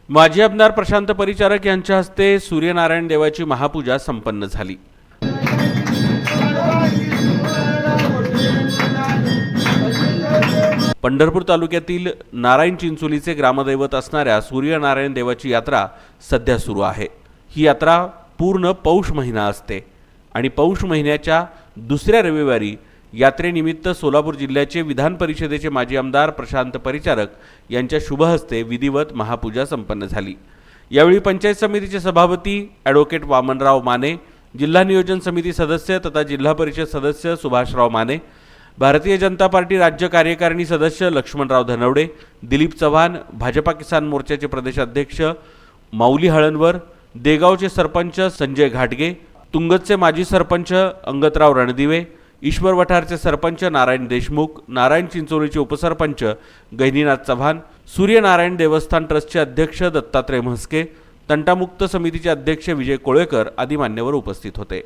माजी आमदार प्रशांत परिचारक यांच्या हस्ते सूर्यनारायण देवाची महापूजा संपन्न झाली। पंढरपूर तालुक्यातील नारायण चिंचोलीचे ग्रामदैवत असणाऱ्या सूर्यनारायण देवाची यात्रा सध्या सुरू आहे। ही यात्रा पूर्ण पौष महिना असते आणि पौष महिन्याच्या दुसऱ्या रविवारी यात्रेनिमित्त सोलापूर जिल्ह्याचे विधान परिषदेचे माजी आमदार प्रशांत परिचारक यांच्या शुभ हस्ते विधिवत महापूजा संपन्न झाली। यावेळी पंचायत समितीचे सभापती ॲडव्होकेट वामनराव माने, जिल्हा नियोजन समिती सदस्य तथा जिल्हा परिषद सदस्य सुभाषराव माने, भारतीय जनता पार्टी राज्य कार्यकारिणी सदस्य लक्ष्मणराव धनवडे, दिलीप चव्हाण, भाजपा किसान मोर्चाचे प्रदेशाध्यक्ष माऊली हळणवर, देगावचे सरपंच संजय घाटगे, तुंगतचे माजी सरपंच अंगतराव रणदिवे, ईश्वर वठारचे सरपंच नारायण देशमुख, नारायण चिंचोलीचे उपसरपंच गहिनीनाथ चव्हाण, सूर्यनारायण देवस्थान ट्रस्टचे अध्यक्ष दत्तात्रय म्हस्के, तंटामुक्त समितीचे अध्यक्ष विजय कोळेकर आदी मान्यवर उपस्थित होते।